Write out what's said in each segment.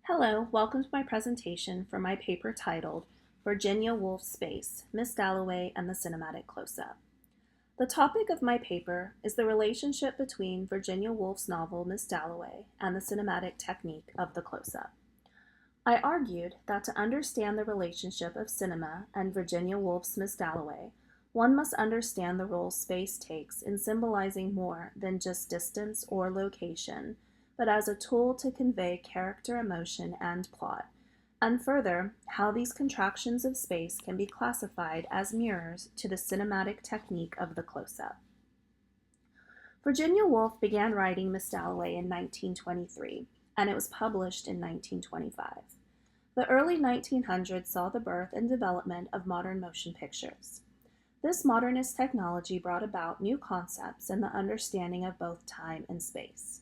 Hello, welcome to my presentation for my paper titled Virginia Woolf's Space, Miss Dalloway and the Cinematic Close-Up. The topic of my paper is the relationship between Virginia Woolf's novel Miss Dalloway and the cinematic technique of the close-up. I argued that to understand the relationship of cinema and Virginia Woolf's Miss Dalloway, one must understand the role space takes in symbolizing more than just distance or location, but as a tool to convey character, emotion, and plot, and further, how these contractions of space can be classified as mirrors to the cinematic technique of the close-up. Virginia Woolf began writing Miss Dalloway in 1923, and it was published in 1925. The early 1900s saw the birth and development of modern motion pictures. This modernist technology brought about new concepts in the understanding of both time and space.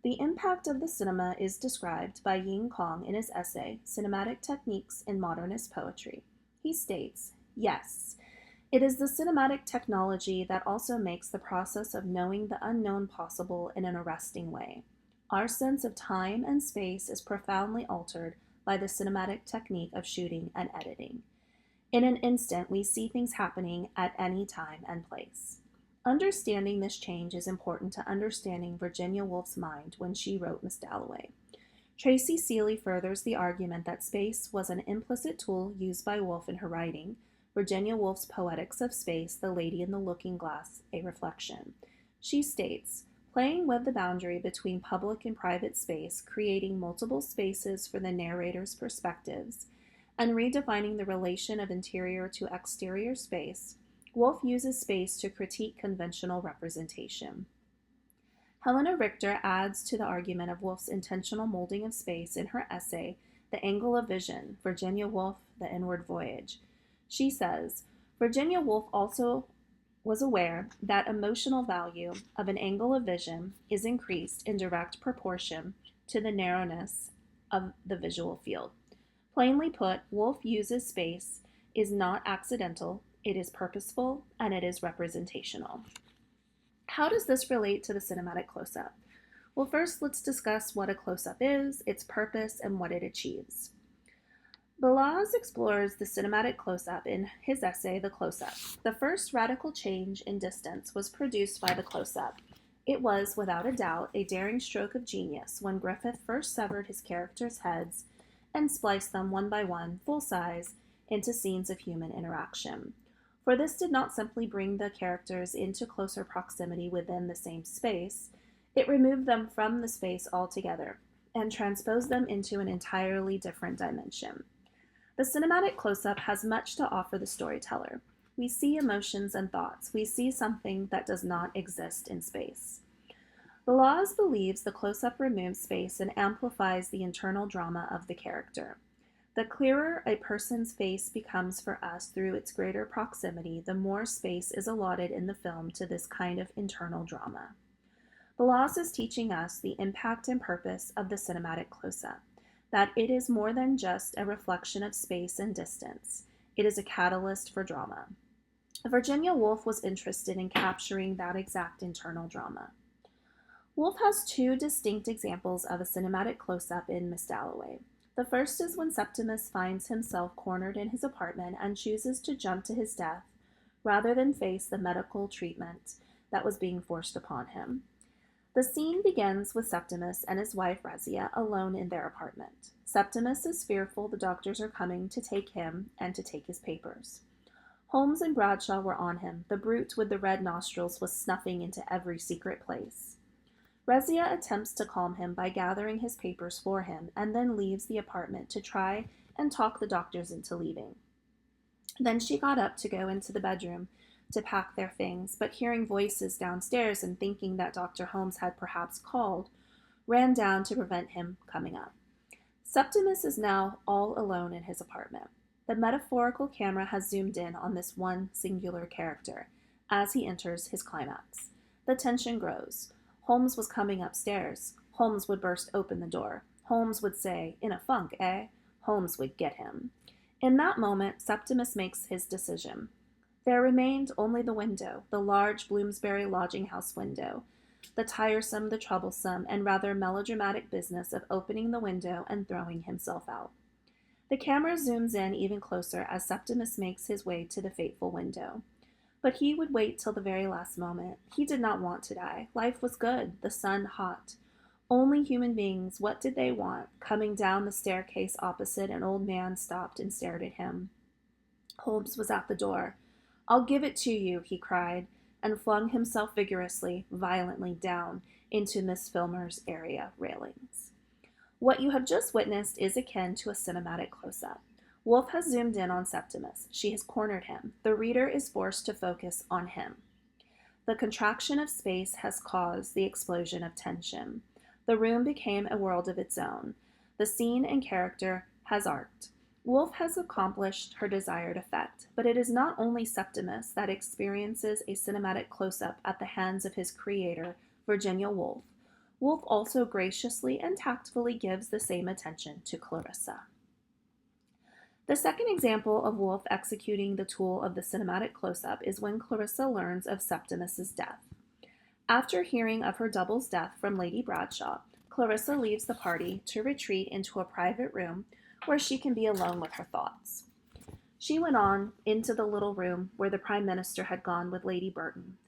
The impact of the cinema is described by Ying Kong in his essay, Cinematic Techniques in Modernist Poetry. He states, "Yes, it is the cinematic technology that also makes the process of knowing the unknown possible in an arresting way. Our sense of time and space is profoundly altered by the cinematic technique of shooting and editing. In an instant, we see things happening at any time and place." Understanding this change is important to understanding Virginia Woolf's mind when she wrote Miss Dalloway. Tracy Seeley furthers the argument that space was an implicit tool used by Woolf in her writing, Virginia Woolf's Poetics of Space, The Lady in the Looking Glass, A Reflection. She states, "Playing with the boundary between public and private space, creating multiple spaces for the narrator's perspectives, and redefining the relation of interior to exterior space, Woolf uses space to critique conventional representation." Helena Richter adds to the argument of Woolf's intentional molding of space in her essay, The Angle of Vision, Virginia Woolf, The Inward Voyage. She says, Virginia Woolf also was aware that emotional value of an angle of vision is increased in direct proportion to the narrowness of the visual field. Plainly put, Woolf uses space is not accidental, it is purposeful, and it is representational. How does this relate to the cinematic close-up? Well, first let's discuss what a close-up is, its purpose, and what it achieves. Balaz explores the cinematic close-up in his essay, The Close-Up. The first radical change in distance was produced by the close-up. It was, without a doubt, a daring stroke of genius when Griffith first severed his characters' heads and spliced them one by one, full size, into scenes of human interaction. For this did not simply bring the characters into closer proximity within the same space, it removed them from the space altogether and transposed them into an entirely different dimension. The cinematic close-up has much to offer the storyteller. We see emotions and thoughts. We see something that does not exist in space. Balaz believes the close-up removes space and amplifies the internal drama of the character. The clearer a person's face becomes for us through its greater proximity, the more space is allotted in the film to this kind of internal drama. Balaz is teaching us the impact and purpose of the cinematic close-up, that it is more than just a reflection of space and distance. It is a catalyst for drama. Virginia Woolf was interested in capturing that exact internal drama. Woolf has two distinct examples of a cinematic close-up in Miss Dalloway. The first is when Septimus finds himself cornered in his apartment and chooses to jump to his death rather than face the medical treatment that was being forced upon him. The scene begins with Septimus and his wife Rezia alone in their apartment. Septimus is fearful the doctors are coming to take him and to take his papers. Holmes and Bradshaw were on him. The brute with the red nostrils was snuffing into every secret place. Rezia attempts to calm him by gathering his papers for him and then leaves the apartment to try and talk the doctors into leaving. Then she got up to go into the bedroom to pack their things, but hearing voices downstairs and thinking that Dr. Holmes had perhaps called, ran down to prevent him coming up. Septimus is now all alone in his apartment. The metaphorical camera has zoomed in on this one singular character as he enters his climax. The tension grows. Holmes was coming upstairs. Holmes would burst open the door. Holmes would say, "In a funk, eh?" Holmes would get him. In that moment, Septimus makes his decision. There remained only the window, the large Bloomsbury lodging house window. the tiresome, the troublesome, and rather melodramatic business of opening the window and throwing himself out. The camera zooms in even closer as Septimus makes his way to the fateful window. But he would wait till the very last moment. He did not want to die. Life was good, the sun hot. Only human beings, what did they want? Coming down the staircase opposite, an old man stopped and stared at him. Holmes was at the door. "I'll give it to you," he cried, and flung himself vigorously, violently down into Miss Filmer's area railings. What you have just witnessed is akin to a cinematic close-up. Woolf has zoomed in on Septimus. She has cornered him. The reader is forced to focus on him. The contraction of space has caused the explosion of tension. The room became a world of its own. The scene and character has arced. Woolf has accomplished her desired effect, but it is not only Septimus that experiences a cinematic close-up at the hands of his creator, Virginia Woolf. Woolf also graciously and tactfully gives the same attention to Clarissa. The second example of Woolf executing the tool of the cinematic close-up is when Clarissa learns of Septimus's death. After hearing of her double's death from Lady Bradshaw, Clarissa leaves the party to retreat into a private room where she can be alone with her thoughts. She went on into the little room where the Prime Minister had gone with Lady Burton.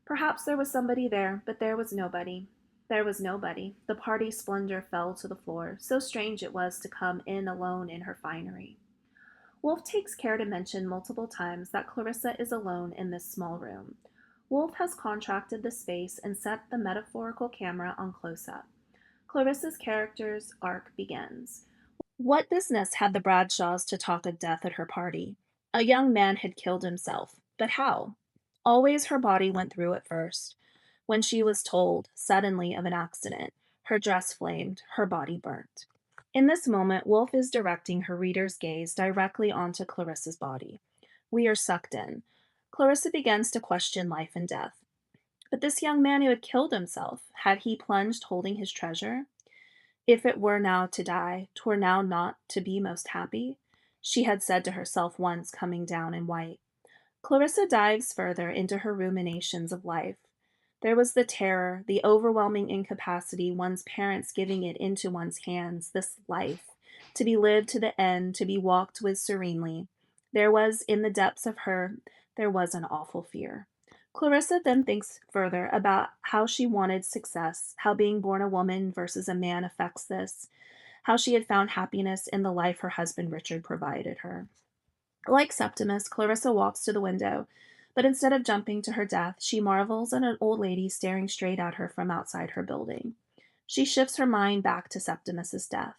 Perhaps there was somebody there, but there was nobody. There was nobody. The party's splendor fell to the floor. So strange it was to come in alone in her finery. Woolf takes care to mention multiple times that Clarissa is alone in this small room. Woolf has contracted the space and set the metaphorical camera on close-up. Clarissa's character's arc begins. What business had the Bradshaws to talk of death at her party? A young man had killed himself, but how? Always her body went through at first. When she was told, suddenly, of an accident, her dress flamed, her body burnt. In this moment, Woolf is directing her reader's gaze directly onto Clarissa's body. We are sucked in. Clarissa begins to question life and death. But this young man who had killed himself, had he plunged holding his treasure? If it were now to die, 'twere now not to be most happy, she had said to herself once, coming down in white. Clarissa dives further into her ruminations of life. There was the terror, the overwhelming incapacity, one's parents giving it into one's hands, this life, to be lived to the end, to be walked with serenely. There was, in the depths of her, there was an awful fear. Clarissa then thinks further about how she wanted success, how being born a woman versus a man affects this, how she had found happiness in the life her husband Richard provided her. Like Septimus, Clarissa walks to the window, but instead of jumping to her death, she marvels at an old lady staring straight at her from outside her building. She shifts her mind back to Septimus's death.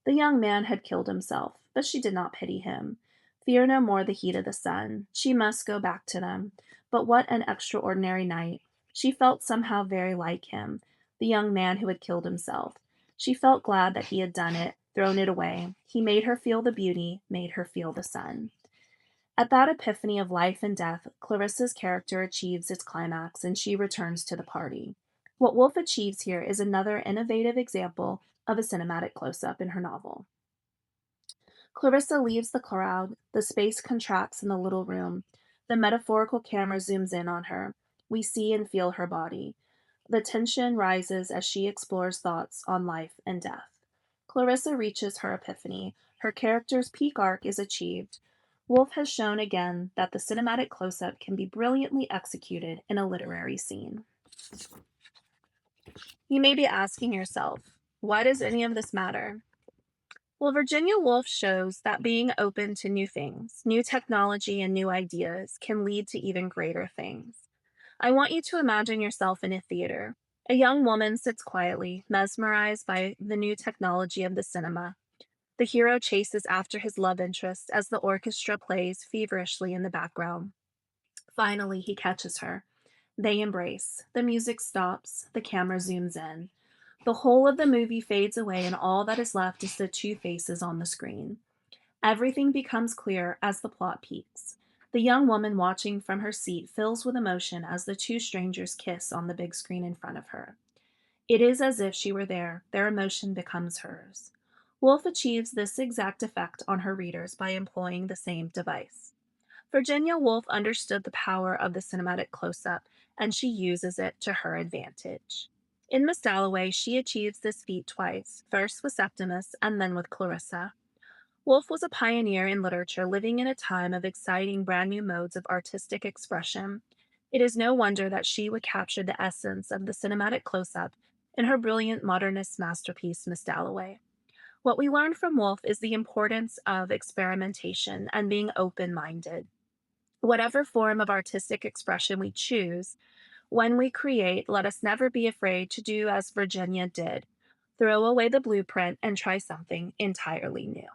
The young man had killed himself, but she did not pity him. Fear no more the heat of the sun. She must go back to them. But what an extraordinary night. She felt somehow very like him, the young man who had killed himself. She felt glad that he had done it, thrown it away. He made her feel the beauty, made her feel the sun. At that epiphany of life and death, Clarissa's character achieves its climax and she returns to the party. What Woolf achieves here is another innovative example of a cinematic close-up in her novel. Clarissa leaves the crowd, the space contracts in the little room, the metaphorical camera zooms in on her. We see and feel her body. The tension rises as she explores thoughts on life and death. Clarissa reaches her epiphany. Her character's peak arc is achieved. Woolf has shown again that the cinematic close-up can be brilliantly executed in a literary scene. You may be asking yourself, why does any of this matter? Well, Virginia Woolf shows that being open to new things, new technology, and new ideas can lead to even greater things. I want you to imagine yourself in a theater. A young woman sits quietly, mesmerized by the new technology of the cinema. The hero chases after his love interest as the orchestra plays feverishly in the background. Finally, he catches her. They embrace. The music stops. The camera zooms in. The whole of the movie fades away, and all that is left is the two faces on the screen. Everything becomes clear as the plot peaks. The young woman watching from her seat fills with emotion as the two strangers kiss on the big screen in front of her. It is as if she were there. Their emotion becomes hers. Woolf achieves this exact effect on her readers by employing the same device. Virginia Woolf understood the power of the cinematic close-up and she uses it to her advantage. In Miss Dalloway, she achieves this feat twice, first with Septimus and then with Clarissa. Woolf was a pioneer in literature living in a time of exciting brand new modes of artistic expression. It is no wonder that she would capture the essence of the cinematic close up in her brilliant modernist masterpiece, Miss Dalloway. What we learn from Woolf is the importance of experimentation and being open minded. Whatever form of artistic expression we choose, when we create, let us never be afraid to do as Virginia did: throw away the blueprint and try something entirely new.